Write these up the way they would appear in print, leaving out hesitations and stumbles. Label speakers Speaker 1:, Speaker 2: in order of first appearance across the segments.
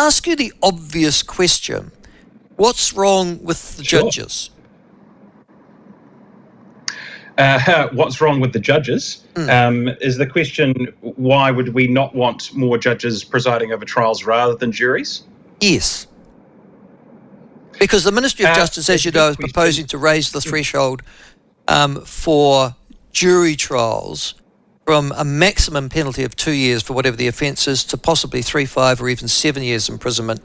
Speaker 1: ask you the obvious question? What's wrong with the judges?
Speaker 2: What's wrong with the judges is the question. Why would we not want more judges presiding over trials rather than juries?
Speaker 1: Yes. Because the Ministry of Justice, as you know, is proposing to raise the threshold for jury trials from a maximum penalty of 2 years for whatever the offence is to possibly 3, 5 or even 7 years imprisonment.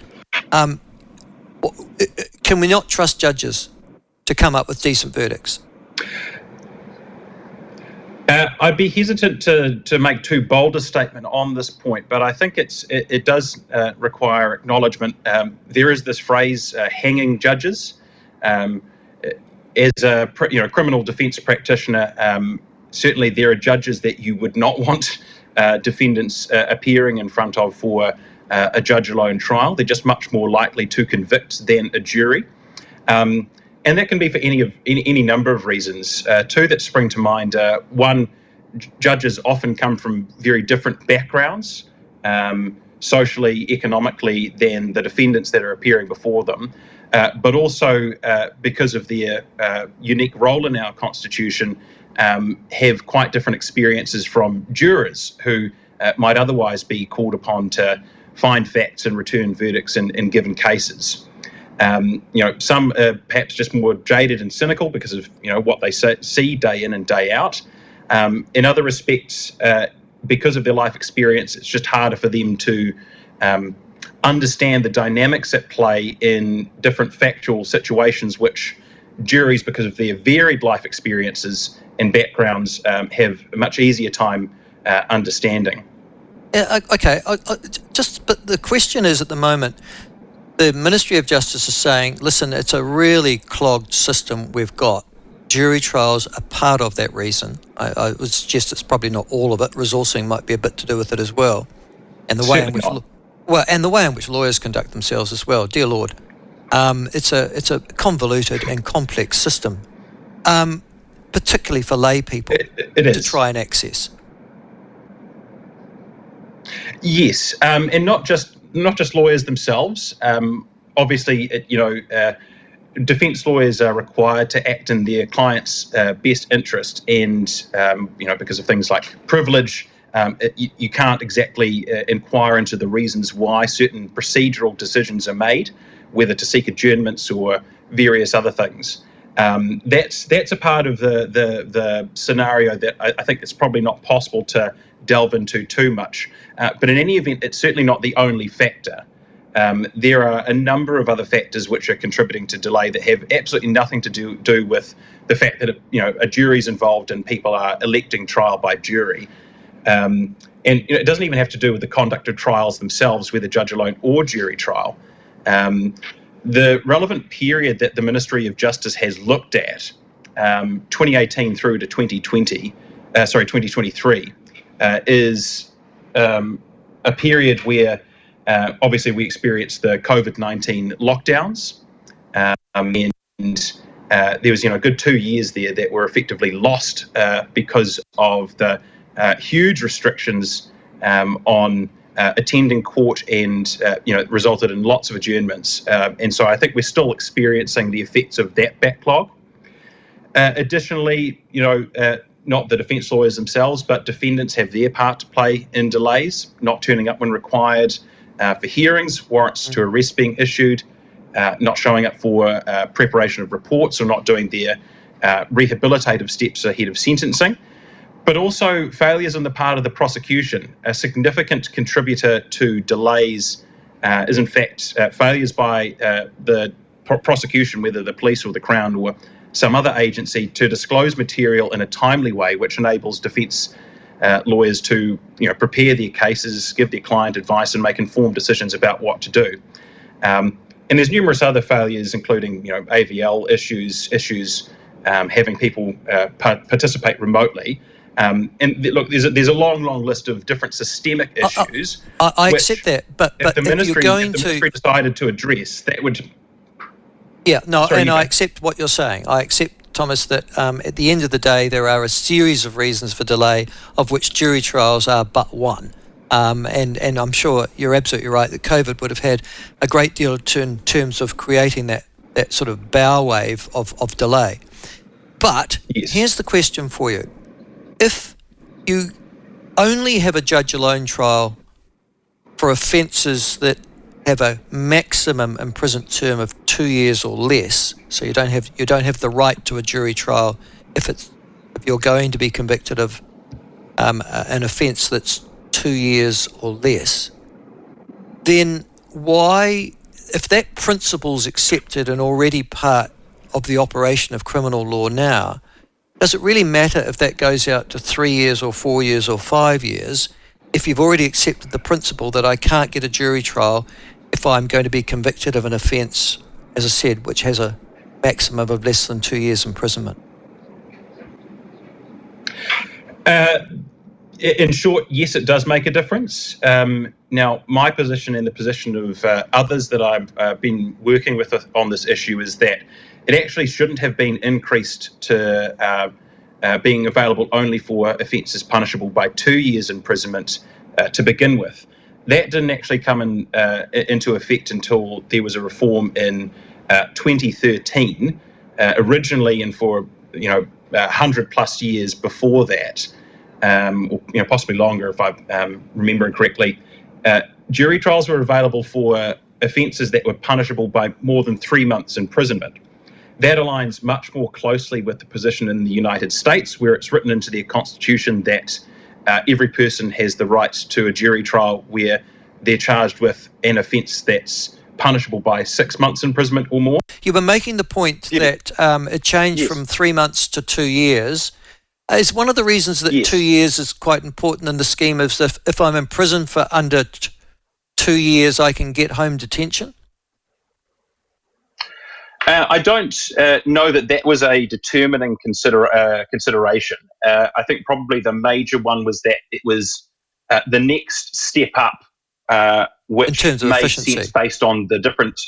Speaker 1: Can we not trust judges to come up with decent verdicts?
Speaker 2: I'd be hesitant to make too bold a statement on this point, but I think it does require acknowledgement. There is this phrase, hanging judges. As a criminal defence practitioner, certainly there are judges that you would not want defendants appearing in front of for a judge-alone trial. They're just much more likely to convict than a jury. And that can be for any number of reasons. Two that spring to mind. One, judges often come from very different backgrounds, socially, economically, than the defendants that are appearing before them. But also because of their unique role in our constitution, have quite different experiences from jurors who might otherwise be called upon to find facts and return verdicts in given cases. Some are perhaps just more jaded and cynical because of what they see day in and day out. In other respects, because of their life experience, it's just harder for them to understand the dynamics at play in different factual situations, which juries, because of their varied life experiences and backgrounds, have a much easier time understanding.
Speaker 1: Okay, but the question is, at the moment, the Ministry of Justice is saying, listen, it's a really clogged system we've got. Jury trials are part of that reason. I would suggest it's probably not all of it. Resourcing might be a bit to do with it as well, and the way in which lawyers conduct themselves as well. Dear Lord, it's a convoluted and complex system, particularly for lay people to try and access.
Speaker 2: Yes, and not just lawyers themselves. Obviously, defence lawyers are required to act in their client's best interest, and because of things like privilege, you can't exactly inquire into the reasons why certain procedural decisions are made, whether to seek adjournments or various other things. That's a part of the scenario that I think it's probably not possible to delve into too much. But in any event, it's certainly not the only factor. There are a number of other factors which are contributing to delay that have absolutely nothing to do with the fact that a jury's involved and people are electing trial by jury. And it doesn't even have to do with the conduct of trials themselves, whether judge alone or jury trial. The relevant period that the Ministry of Justice has looked at, 2018 through to 2023, is a period where obviously we experienced the COVID-19 lockdowns, and there was a good 2 years there that were effectively lost because of the huge restrictions on attending court, and it resulted in lots of adjournments. And so I think we're still experiencing the effects of that backlog. Additionally, not the defence lawyers themselves, but defendants have their part to play in delays, not turning up when required for hearings, warrants to arrest being issued, not showing up for preparation of reports, or not doing their rehabilitative steps ahead of sentencing. But also failures on the part of the prosecution. A significant contributor to delays is in fact failures by the prosecution, whether the police or the Crown or some other agency, to disclose material in a timely way, which enables defence lawyers to prepare their cases, give their client advice, and make informed decisions about what to do. And there's numerous other failures, including AVL issues, having people participate remotely. And look, there's a long list of different systemic issues.
Speaker 1: I accept that, but
Speaker 2: if the ministry
Speaker 1: to
Speaker 2: decided to address, that would.
Speaker 1: Yeah, no, and I accept what you're saying. I accept, Thomas, that at the end of the day, there are a series of reasons for delay, of which jury trials are but one. And I'm sure you're absolutely right that COVID would have had a great deal in terms of creating that sort of bow wave of delay. But
Speaker 2: Yes.
Speaker 1: here's the question for you. If you only have a judge alone trial for offences that have a maximum imprisonment term of 2 years or less, so you don't have the right to a jury trial if you're going to be convicted of an offence that's 2 years or less, then why, if that principle's accepted and already part of the operation of criminal law now, does it really matter if that goes out to 3 years or 4 years or 5 years if you've already accepted the principle that I can't get a jury trial if I'm going to be convicted of an offence, as I said, which has a maximum of less than 2 years imprisonment?
Speaker 2: In short, yes, it does make a difference. Now, my position and the position of others that I've been working with on this issue is that it actually shouldn't have been increased to being available only for offences punishable by 2 years imprisonment to begin with. That didn't actually come into effect until there was a reform in 2013, originally and for 100 plus years before that. Or possibly longer if I'm remembering correctly, jury trials were available for offences that were punishable by more than 3 months imprisonment. That aligns much more closely with the position in the United States, where it's written into their constitution that every person has the right to a jury trial where they're charged with an offence that's punishable by 6 months imprisonment or more.
Speaker 1: You were making the point that it changed from 3 months to 2 years. Is one of the reasons that 2 years is quite important in the scheme of if I'm in prison for under 2 years, I can get home detention?
Speaker 2: I don't know that was a determining consideration. I think probably the major one was that it was the next step up, which
Speaker 1: in terms of
Speaker 2: made
Speaker 1: efficiency.
Speaker 2: sense based on the different.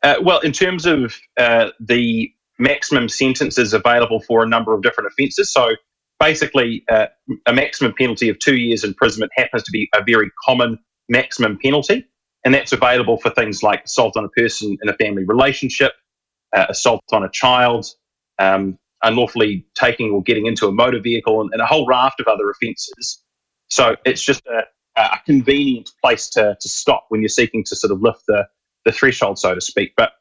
Speaker 2: In terms of the maximum sentences available for a number of different offences. So basically, a maximum penalty of 2 years imprisonment happens to be a very common maximum penalty, and that's available for things like assault on a person in a family relationship, assault on a child, unlawfully taking or getting into a motor vehicle, and a whole raft of other offences. So it's just a convenient place to stop when you're seeking to sort of lift the threshold, so to speak. But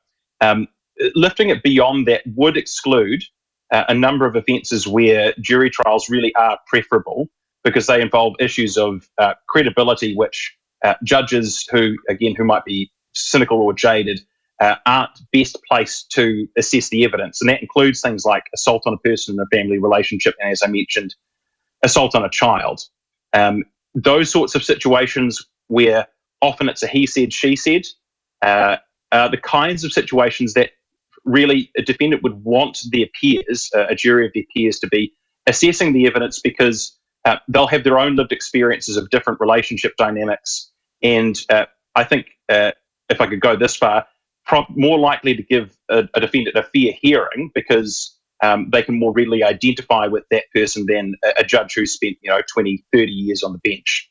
Speaker 2: lifting it beyond that would exclude a number of offences where jury trials really are preferable because they involve issues of credibility, which judges who might be cynical or jaded aren't best placed to assess the evidence. And that includes things like assault on a person in a family relationship, and as I mentioned, assault on a child. Those sorts of situations where often it's a he said, she said, the kinds of situations that really a defendant would want their peers, a jury of their peers, to be assessing the evidence because they'll have their own lived experiences of different relationship dynamics. And I think if I could go this far, more likely to give a defendant a fair hearing because they can more readily identify with that person than a judge who spent 20, 30 years on the bench.